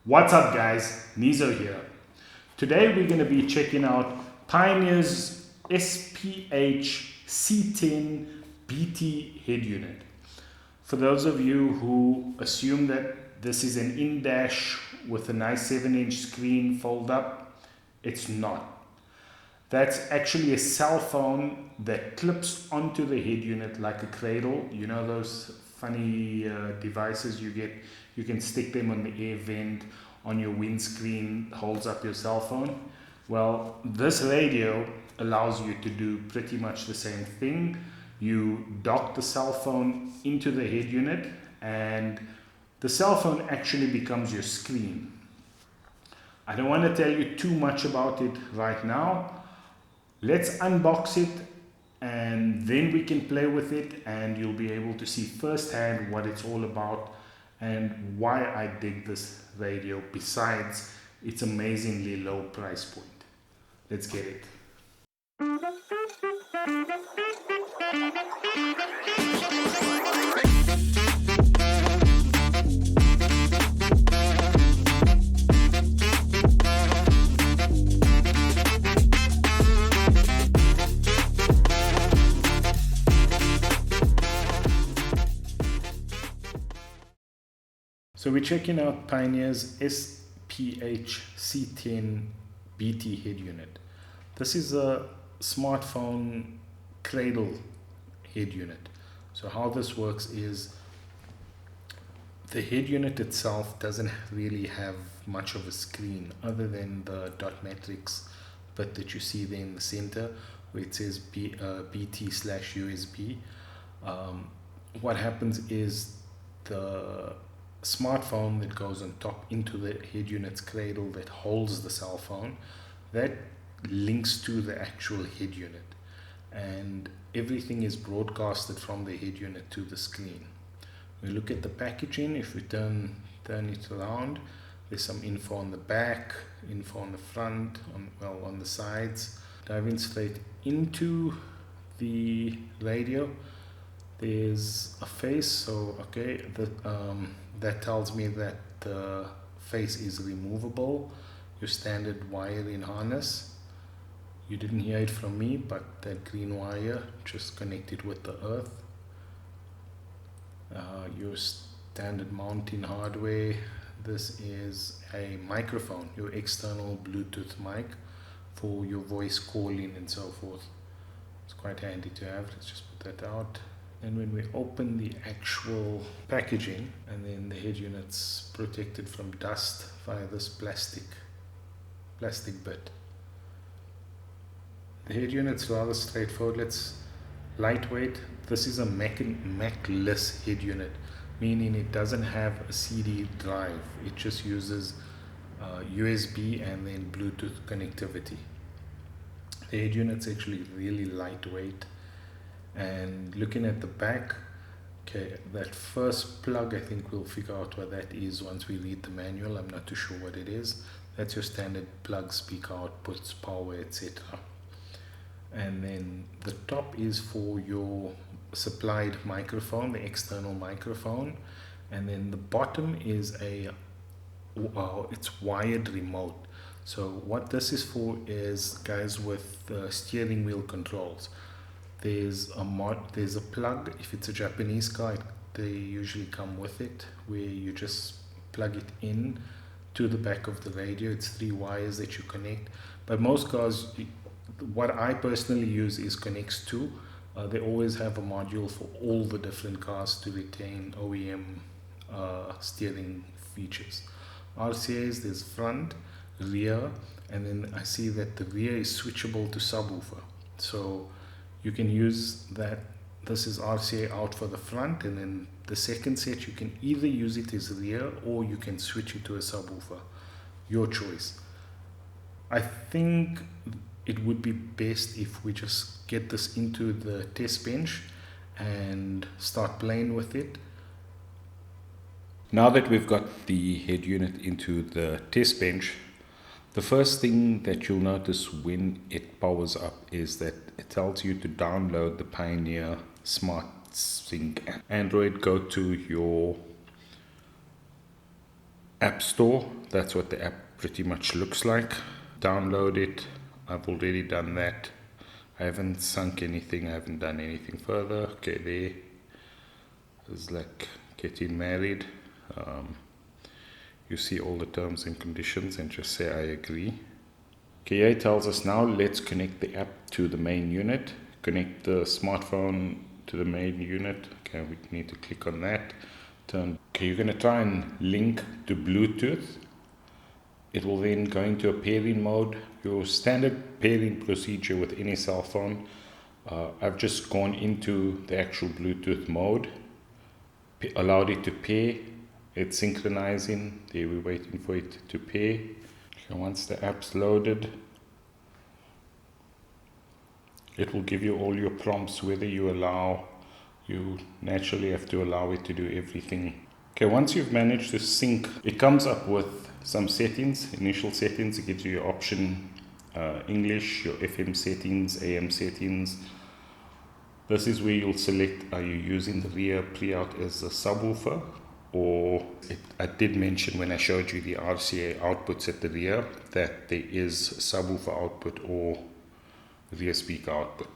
What's up guys, Nizo here. Today we're going to be checking out Pioneer's SPH C10BT head unit. For those of you who assume that this is an in-dash with a nice 7-inch screen fold up, it's not. That's actually a cell phone that clips onto the head unit like a cradle. You know those funny devices you get? You can stick them on the air vent on your windscreen, holds up your cell phone. Well, this radio allows you to do pretty much the same thing. You dock the cell phone into the head unit and the cell phone actually becomes your screen. I don't want to tell you too much about it right now. Let's unbox it and then we can play with it and you'll be able to see firsthand what it's all about and why I dig this radio besides its amazingly low price point. Let's get it. So we're checking out Pioneer's SPH C10BT head unit. This is a smartphone cradle head unit. So how this works is the head unit itself doesn't really have much of a screen other than the dot matrix bit that you see there in the center where it says BT/USB. What happens is the smartphone that goes on top into the head unit's cradle that holds the cell phone, that links to the actual head unit and everything is broadcasted from the head unit to the screen. We look at the packaging. If we turn it around, there's some info on the back, info on the front, on the sides. Diving straight into the radio, there's a face, so okay, that tells me that the face is removable, your standard wiring harness. You didn't hear it from me, but that green wire just connected with the earth. Your standard mounting hardware. This is a microphone, your external Bluetooth mic for your voice calling and so forth. It's quite handy to have. Let's just put that out. And when we open the actual packaging, and then the head unit's protected from dust via this plastic bit. The head unit's rather straightforward. It's lightweight. This is a Mac-less head unit, meaning it doesn't have a CD drive. It just uses USB and then Bluetooth connectivity. The head unit's actually really lightweight. And looking at the back, okay, that first plug, I think we'll figure out what that is once we read the manual. I'm not too sure what it is. That's your standard plug, speaker outputs, power, etc. And then the top is for your supplied microphone, the external microphone. And then the bottom is it's wired remote. So what this is for is guys with steering wheel controls. There's a plug. If it's a Japanese car, they usually come with it, where you just plug it in to the back of the radio. It's 3 wires that you connect, but most cars, what I personally use is Connects 2. They always have a module for all the different cars to retain OEM steering features. RCAs, there's front, rear, and then I see that the rear is switchable to subwoofer, so you can use that. This is RCA out for the front, and then the second set you can either use it as rear or you can switch it to a subwoofer, your choice. I think it would be best if we just get this into the test bench and start playing with it. Now that we've got the head unit into the test bench, the first thing that you'll notice when it powers up is that it tells you to download the Pioneer Smart Sync app. Android, go to your App Store. That's what the app pretty much looks like. Download it. I've already done that. I haven't sunk anything. I haven't done anything further. Okay, there. It's like getting married. You see all the terms and conditions and just say I agree. Okay, it tells us now let's connect the app to the main unit. Connect the smartphone to the main unit. Okay, we need to click on that. Okay, you're going to try and link to Bluetooth. It will then go into a pairing mode. Your standard pairing procedure with any cell phone. I've just gone into the actual Bluetooth mode, allowed it to pair. It's synchronizing. There, we're waiting for it to pair. Okay, once the app's loaded, it will give you all your prompts, whether you naturally have to allow it to do everything. Okay, once you've managed to sync, it comes up with some settings, initial settings. It gives you your option English, your FM settings, AM settings. This is where you'll select, are you using the rear pre-out as a subwoofer, or I did mention when I showed you the RCA outputs at the rear that there is subwoofer output or rear speaker output.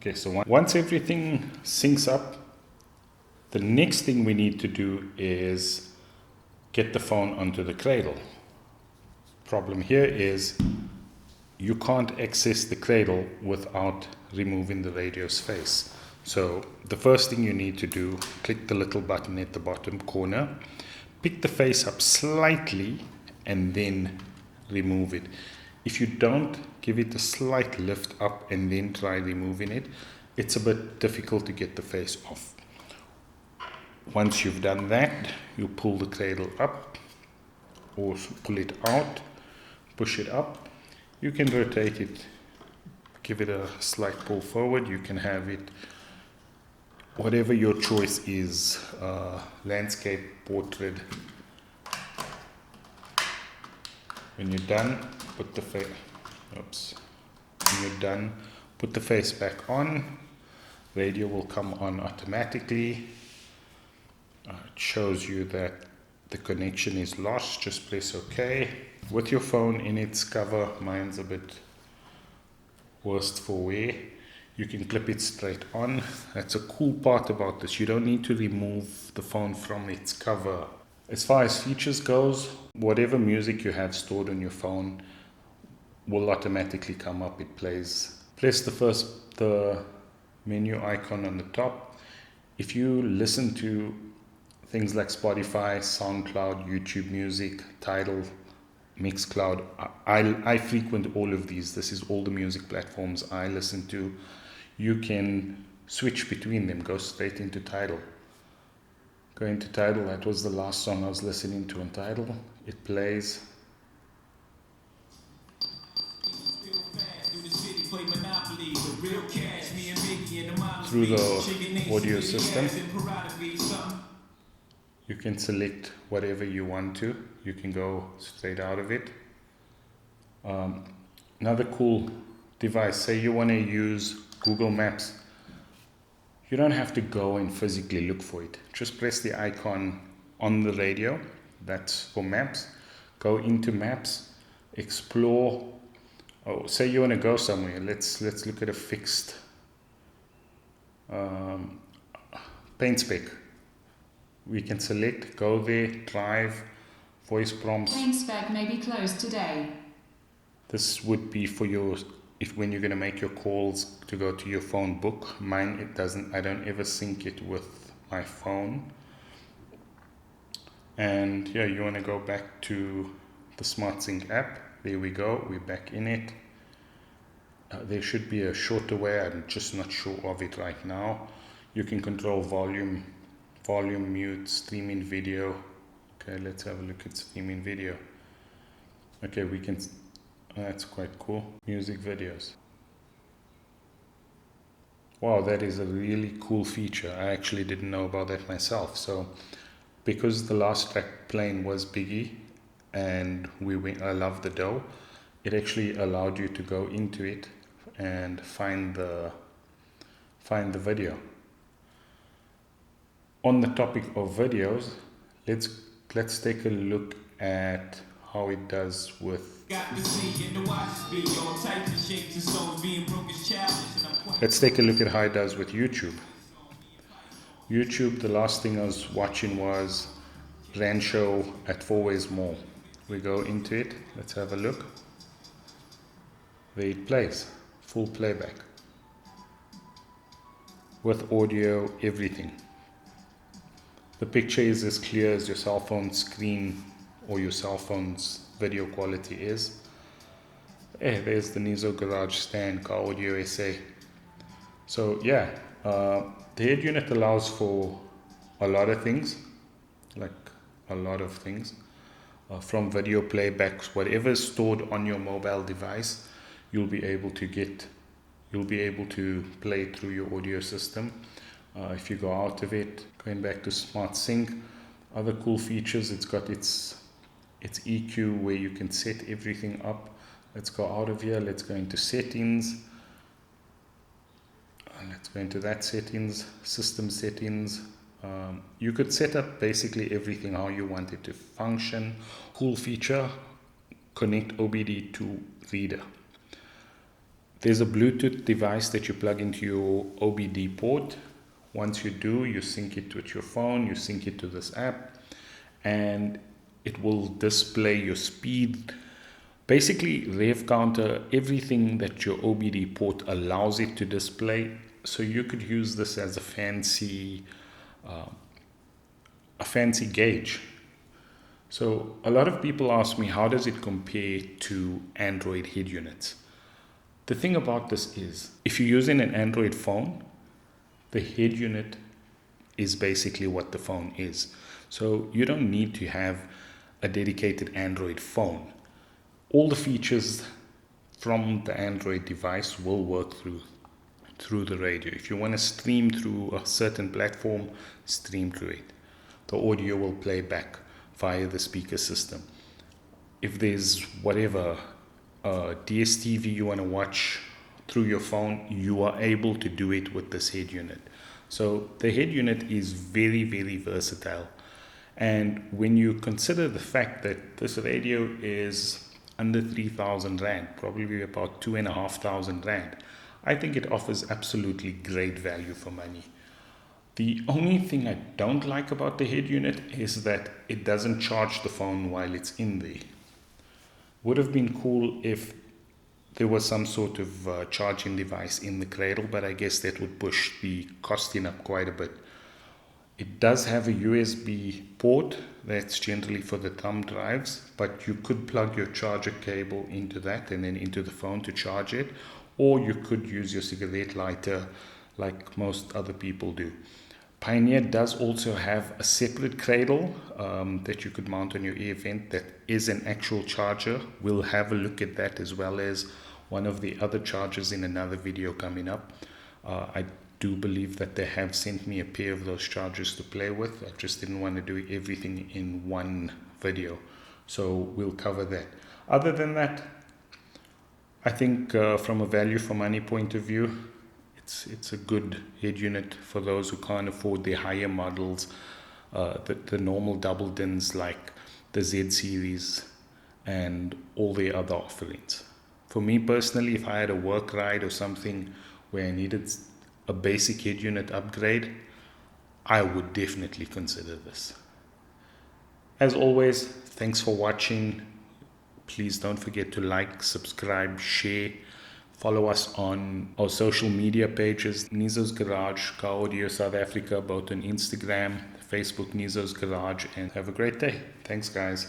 Okay, so once everything syncs up, the next thing we need to do is get the phone onto the cradle. Problem here is you can't access the cradle without removing the radio's face. So the first thing you need to do, click the little button at the bottom corner, pick the face up slightly and then remove it. If you don't give it a slight lift up and then try removing it, it's a bit difficult to get the face off. Once you've done that, you pull the cradle up or pull it out, push it up. You can rotate it, give it a slight pull forward. You can have it whatever your choice is, landscape, portrait. When you're done, put the face, when you're done, put the face back on. Radio will come on automatically. It shows you that the connection is lost. Just press OK. With your phone in its cover, mine's a bit worst for wear. You can clip it straight on. That's a cool part about this. You don't need to remove the phone from its cover. As far as features goes, whatever music you have stored on your phone will automatically come up. It plays. Press the menu icon on the top. If you listen to things like Spotify, SoundCloud, YouTube Music, Tidal, Mixcloud, I frequent all of these. This is all the music platforms I listen to. You can switch between them. Go straight into Tidal. Go into Tidal. That was the last song I was listening to on Tidal. It plays. Through the audio system, you can select whatever you want to. You can go straight out of it. Another cool device, say you want to use Google Maps. You don't have to go and physically look for it. Just press the icon on the radio. That's for maps. Go into maps, explore. Oh, say you want to go somewhere. Let's look at a fixed paint spec. We can select, go there, drive, voice prompts. Paint spec may be closed today. This would be for your, when you're going to make your calls to go to your phone book. Mine, it doesn't, I don't ever sync it with my phone. And yeah, you want to go back to the SmartSync app. There we go, we're back in it. There should be a shorter way, I'm just not sure of it right now. You can control volume, mute, streaming video. Okay, let's have a look at streaming video. Okay, we can, that's quite cool. Music videos. Wow, that is a really cool feature. I actually didn't know about that myself. So because the last track playing was Biggie and I Love the Dough, it actually allowed you to go into it and find the video. On the topic of videos, let's take a look at how it does with. Let's take a look at how it does with YouTube. YouTube, the last thing I was watching was Brand Show at 4 Ways Mall. We go into it, let's have a look. There it plays, full playback. With audio, everything. The picture is as clear as your cell phone screen or your cell phone's video quality is. There's the Nizo Garage stand, car audio SA. So yeah, the head unit allows for a lot of things, from video playbacks, whatever is stored on your mobile device, you'll be able to play through your audio system. If you go out of it, going back to Smart Sync, other cool features, it's got its EQ where you can set everything up. Let's go out of here, let's go into settings. Let's go into that settings, system settings. You could set up basically everything how you want it to function. Cool feature, connect OBD to reader. There's a Bluetooth device that you plug into your OBD port. Once you do, you sync it with your phone, you sync it to this app, and it will display your speed. Basically, rev counter, everything that your OBD port allows it to display. So you could use this as a fancy gauge. So a lot of people ask me, how does it compare to Android head units? The thing about this is, if you're using an Android phone, the head unit is basically what the phone is. So you don't need to have a dedicated Android phone. All the features from the Android device will work through the radio. If you want to stream through a certain platform, stream through it. The audio will play back via the speaker system. If there's whatever DSTV you want to watch through your phone, you are able to do it with this head unit. So the head unit is very, very versatile. And when you consider the fact that this radio is under 3,000 Rand, probably about 2,500 Rand, I think it offers absolutely great value for money. The only thing I don't like about the head unit is that it doesn't charge the phone while it's in there. Would have been cool if there was some sort of charging device in the cradle, but I guess that would push the costing up quite a bit. It does have a USB port that's generally for the thumb drives, but you could plug your charger cable into that and then into the phone to charge it, or you could use your cigarette lighter like most other people do. Pioneer does also have a separate cradle that you could mount on your ear vent that is an actual charger. We'll have a look at that as well as one of the other chargers in another video coming up. I do believe that they have sent me a pair of those chargers to play with. I just didn't want to do everything in one video, so we'll cover that. Other than that, I think from a value for money point of view, it's a good head unit for those who can't afford the higher models, the normal double DINs like the Z series and all the other offerings. For me personally, if I had a work ride or something where I needed a basic head unit upgrade, I would definitely consider this. As always, thanks for watching. Please don't forget to like, subscribe, share. Follow us on our social media pages, Nizo's Garage, Car Audio South Africa, both on Instagram, Facebook, Nizo's Garage, and have a great day. Thanks, guys.